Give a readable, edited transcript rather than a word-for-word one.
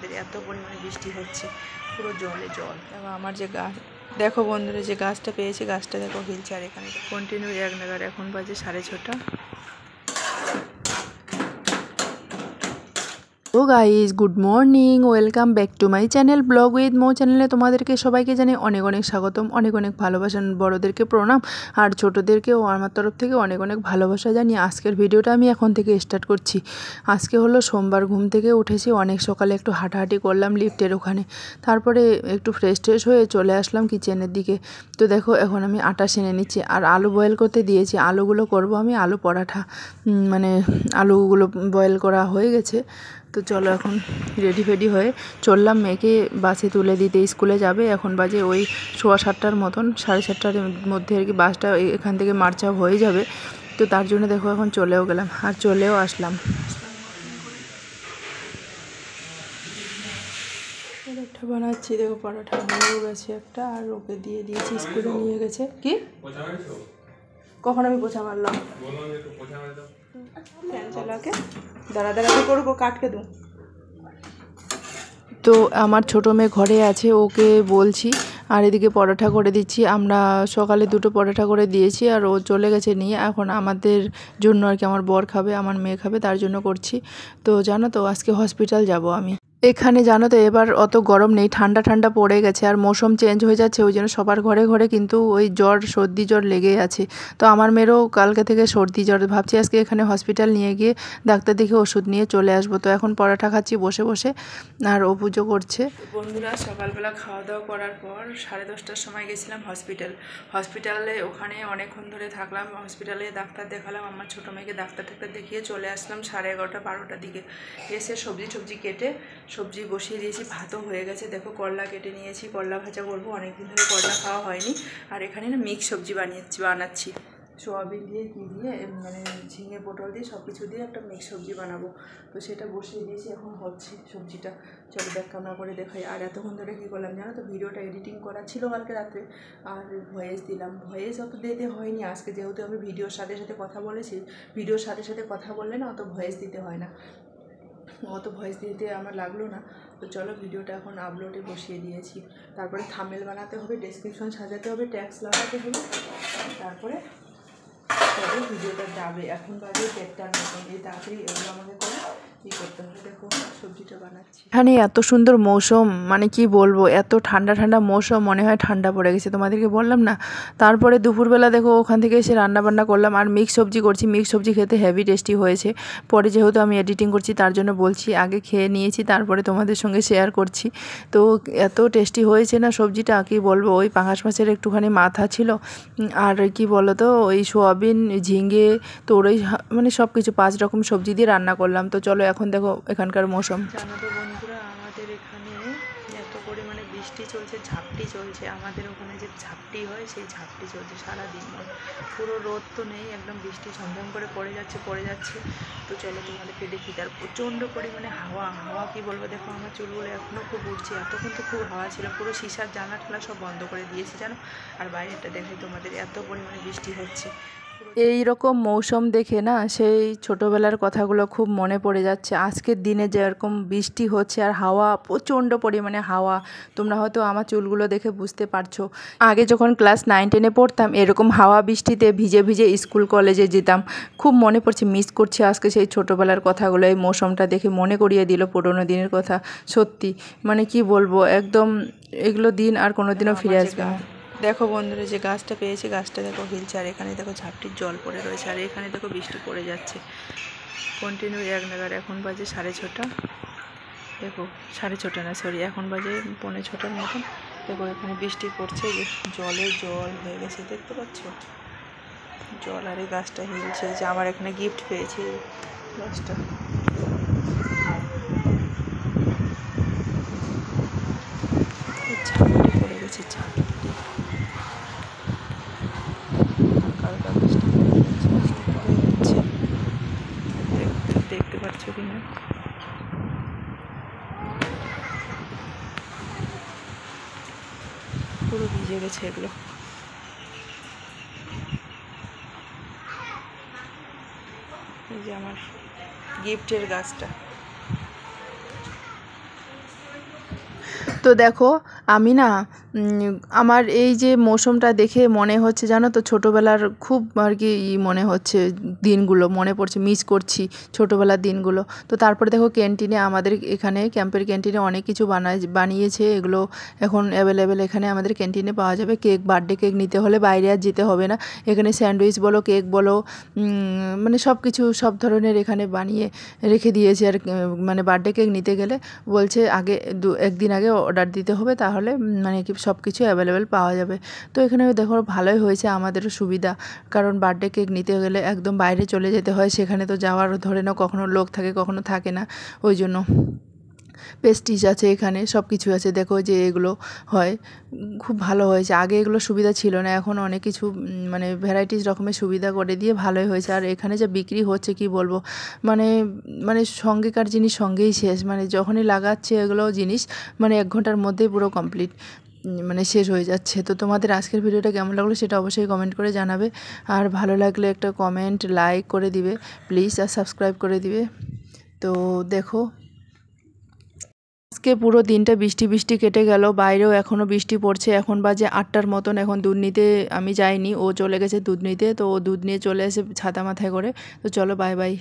তোমাদের এত পরিমাণে বৃষ্টি হচ্ছে, পুরো জলে জল। এবং আমার যে গাছ দেখো বন্ধুরা, যে গাছটা পেয়েছি গাছটা দেখো হিলছে, আর এখানে কন্টিনিউ 1 নাগাদ, এখন বাজে 6:30। তো guys good morning, welcome back to my channel blog with মো চ্যানেলে তোমাদেরকে সবাইকে জানি অনেক অনেক স্বাগতম, অনেক অনেক ভালোবাসা। বড়োদেরকে প্রণাম আর ছোটোদেরকেও আমার তরফ থেকে অনেক অনেক ভালোবাসা জানি। আজকের ভিডিওটা আমি এখন থেকে স্টার্ট করছি। আজকে হলো সোমবার, ঘুম থেকে উঠেছি অনেক সকালে, একটু হাঁটাহাঁটি করলাম লিফটের ওখানে, তারপরে একটু ফ্রেশ ট্রেশ হয়ে চলে আসলাম কিচেনের দিকে। তো দেখো এখন আমি আটা সেনে নিচ্ছি আর আলু বয়েল করতে দিয়েছি। আলুগুলো করব আমি আলু পরাঠা, মানে আলুগুলো বয়েল করা হয়ে গেছে। তো চলো এখন রেডি ফেডি হয়ে চললাম মেয়েকে বাসে তুলে দিতে, স্কুলে যাবে। এখন বাজে ওই 7:15 মতন, 7:30টার মধ্যে আর কি বাসটা এখান থেকে মার্চ আপ হয়ে যাবে। তো তার জন্য দেখো এখন চলেও গেলাম আর চলেও আসলাম। পরোটা বানাচ্ছি, দেখো পরোটা হয়েও গেছে একটা, আর ওকে দিয়ে দিয়েছি, স্কুলে নিয়ে গেছে। কি কখন আমি পোছা মারলাম? ফ্যান চালাকে দাঁড়া দাঁড়া করবো, কাটকে দু। তো আমার ছোটো মেয়ে ঘরে আছে, ওকে বলছি, আর এদিকে পরোটা করে দিচ্ছি। আমরা সকালে 2টো পরোটা করে দিয়েছি আর ও চলে গেছে নিয়ে। এখন আমাদের জন্য আর কি, আমার বর খাবে, আমার মেয়ে খাবে, তার জন্য করছি। তো জানো তো আজকে হসপিটাল যাব আমি। এখানে জানো তো এবার অত গরম নেই, ঠান্ডা ঠান্ডা পড়ে গেছে, আর মৌসুম চেঞ্জ হয়ে যাচ্ছে, ওই জন্য সবার ঘরে ঘরে কিন্তু ওই জ্বর, সর্দি জ্বর লেগেই আছে। তো আমার মেয়েরও কালকে থেকে সর্দি জ্বর, ভাবছি আজকে এখানে হসপিটাল নিয়ে গিয়ে ডাক্তার দেখে ওষুধ নিয়ে চলে আসবো। তো এখন পরোটা খাচ্ছি বসে বসে, আর ও পুজো করছে। বন্ধুরা সকালবেলা খাওয়া দাওয়া করার পর 10:30টার সময় গেছিলাম হসপিটালে, ওখানে অনেকক্ষণ ধরে থাকলাম। হসপিটালে ডাক্তার দেখালাম, আমার ছোটো মেয়েকে ডাক্তার দেখিয়ে চলে আসলাম 11:30-12টার দিকে। এসে সবজি কেটে সবজি বসিয়ে দিয়েছি, ভাতও হয়ে গেছে। দেখো করলা কেটে নিয়েছি, করলা ভাজা করবো, অনেকদিন ধরে করলা খাওয়া হয়নি। আর এখানে না মিক্স সবজি বানাচ্ছি, সোয়াবিন দিয়ে কী দিয়ে, মানে ঝিঙে পটল দিয়ে সব কিছু দিয়ে একটা মিক্স সবজি বানাবো। তো সেটা বসিয়ে দিয়েছি, এখন হচ্ছে সবজিটা। চলো ব্যাক ক্যামেরা করে দেখাই। আর এতক্ষণ ধরে কী করলাম জানো তো, ভিডিওটা এডিটিং করা ছিল কালকে রাত্রে, আর ভয়েস দিলাম। ভয়েস অত দিতে হয়নি আজকে, যেহেতু আমি ভিডিওর সাথে সাথে কথা বলেছি। ভিডিওর সাথে সাথে কথা বললে না অত ভয়েস দিতে হয় না, অত ভয়েস দিতে আমার লাগলো না। তো চলো ভিডিওটা এখন আপলোডে বসিয়ে দিয়েছি। তারপরে থাম্বনেল বানাতে হবে, ডেসক্রিপশন সাজাতে হবে, ট্যাক্স লাগাতে হবে, তারপরে তবে ভিডিওটা যাবে। এখন বাজে 1:30টার মতন, এই তাড়াতাড়ি এগুলো আমাকে করে কী করতে হবে। দেখো সবজিটা বানাচ্ছি। এখানে এত সুন্দর মৌসুম, মানে কি বলবো, এত ঠান্ডা ঠান্ডা মৌসুম, মনে হয় ঠান্ডা পড়ে গেছে, তোমাদেরকে বললাম না। তারপরে দুপুরবেলা দেখো ওখান থেকে এসে রান্নাবান্না করলাম, আর মিক্স সবজি করছি। মিক্স সবজি খেতে হেভি টেস্টি হয়েছে। পরে যেহেতু আমি এডিটিং করছি তার জন্য বলছি, আগে খেয়ে নিয়েছি তারপরে তোমাদের সঙ্গে শেয়ার করছি। তো এত টেস্টি হয়েছে না সবজিটা, কি বলবো। ওই পাঙাশ মাছের একটুখানি মাথা ছিল, আর কি বলো তো ওই সোয়াবিন, ঝিঙে, তো ওই মানে সব কিছু 5 রকম সবজি দিয়ে রান্না করলাম। তো চলো এখন দেখো এখানকার মৌসুম। জানো তো বন্ধুরা, আমাদের এখানে এত পরিমাণে বৃষ্টি চলছে, ঝাপটি চলছে। আমাদের ওখানে যে ঝাপটি হয় সেই ঝাপটি চলছে সারাদিন, পুরো রোদ তো নেই, একদম বৃষ্টি ঝমঝম করে পড়ে যাচ্ছে। তো চলো তোমাদেরকে দেখি। তার প্রচণ্ড পরিমাণে হাওয়া কি বলবো। দেখো আমার চুলগুলো এখনও খুব উঠছে, এতক্ষণ তো খুব হাওয়া ছিল, পুরো সিসার জানলা ঠালা সব বন্ধ করে দিয়েছি জানো। আর বাইরেটা দেখাই তোমাদের, এত পরিমাণে বৃষ্টি হচ্ছে। এই রকম মৌসুম দেখে না সেই ছোটোবেলার কথাগুলো খুব মনে পড়ে যাচ্ছে। আজকের দিনে যেরকম বৃষ্টি হচ্ছে আর হাওয়া, প্রচণ্ড পরিমাণে হাওয়া, তোমরা হয়তো আমার চুলগুলো দেখে বুঝতে পারছো। আগে যখন ক্লাস 9-10-এ পড়তাম, এরকম হাওয়া বৃষ্টিতে ভিজে ভিজে স্কুল কলেজে যেতাম। খুব মনে পড়ছে, মিস করছি আজকে সেই ছোটোবেলার কথাগুলো। এই মৌসুমটা দেখে মনে করিয়ে দিল পুরোনো দিনের কথা। সত্যি মানে কি বলবো, একদম এগুলো দিন আর কোনো দিনও ফিরে আসবে না। দেখো বন্ধুরা, যে গাছটা পেয়েছি গাছটা দেখো হিলছে, আর এখানে দেখো ঝাপটির জল পড়ে রয়েছে, আর এখানে দেখো বৃষ্টি পড়ে যাচ্ছে কন্টিনিউ 1 নাগাদ। এখন বাজে 6:30, দেখো 6:30 না সরি, এখন বাজে 5:45 মতন। দেখো এখানে বৃষ্টি পড়ছে, জলে জল হয়ে গেছে, দেখতে পাচ্ছ জল। আর এই গাছটা হিলছে, যে আমার এখানে গিফট পেয়েছি গাছটা। ঝাপটি পড়ে গেছে, ঝাপটি দেখতে পাচ্ছ কি না, পুরো ভিজে গেছে এগুলো। এই যে আমার গিফটের গাছটা, তো দেখো আমি না আমার এই যে মৌসুমটা দেখে মনে হচ্ছে জানো তো ছোটোবেলার খুব আর কি মনে হচ্ছে, দিনগুলো মনে পড়ছে, মিস করছি ছোটোবেলার দিনগুলো। তো তারপরে দেখো ক্যান্টিনে আমাদের এখানে ক্যাম্পের ক্যান্টিনে অনেক কিছু বানিয়েছে, এগুলো এখন অ্যাভেলেবেল এখানে আমাদের ক্যান্টিনে পাওয়া যাবে। কেক, বার্থডে কেক নিতে হলে বাইরে আর যেতে হবে না, এখানে স্যান্ডউইচ বলো, কেক বলো, মানে সব কিছু সব ধরনের এখানে বানিয়ে রেখে দিয়েছে। আর মানে বার্থডে কেক নিতে গেলে বলছে আগে একদিন আগে অর্ডার দিতে হবে, তাহলে মানে কি সব কিছু অ্যাভেলেবেল পাওয়া যাবে। তো এখানে দেখো ভালোই হয়েছে, আমাদেরও সুবিধা, কারণ বার্থডে কেক নিতে গেলে একদম বাইরে চলে যেতে হয়, সেখানে তো যাওয়ার ধরে না কখনো লোক থাকে কখনো থাকে না, ওই জন্য। পেস্ট্রিজ আছে এখানে, সব কিছু আছে, দেখো যে এগুলো হয়, খুব ভালো হয়েছে। আগে এগুলো সুবিধা ছিল না, এখন অনেক কিছু মানে ভ্যারাইটিস রকমের সুবিধা করে দিয়ে ভালোই হয়েছে। আর এখানে যা বিক্রি হচ্ছে কি বলবো, মানে মানে সঙ্গেকার জিনিস সঙ্গেই শেষ, মানে যখনই লাগাচ্ছে এগুলো জিনিস মানে 1 ঘন্টার মধ্যেই পুরো কমপ্লিট, মানে শেষ হয়ে যাচ্ছে। তো তোমাদের আজকের ভিডিওটা কেমন লাগলো সেটা অবশ্যই কমেন্ট করে জানাবে, আর ভালো লাগলে একটা কমেন্ট, লাইক করে দিবে প্লিজ, আর সাবস্ক্রাইব করে দিবে। তো দেখো আজকে পুরো দিনটা বৃষ্টি বৃষ্টি কেটে গেল, বাইরেও এখনও বৃষ্টি পড়ছে। এখন বাজে 8টার মতন, এখন দুধ নিতে আমি যাইনি, ও চলে গেছে দুধ নিতে, তো ও দুধ নিয়ে চলে এসে ছাতা মাথায় করে। তো চলো, বাই বাই।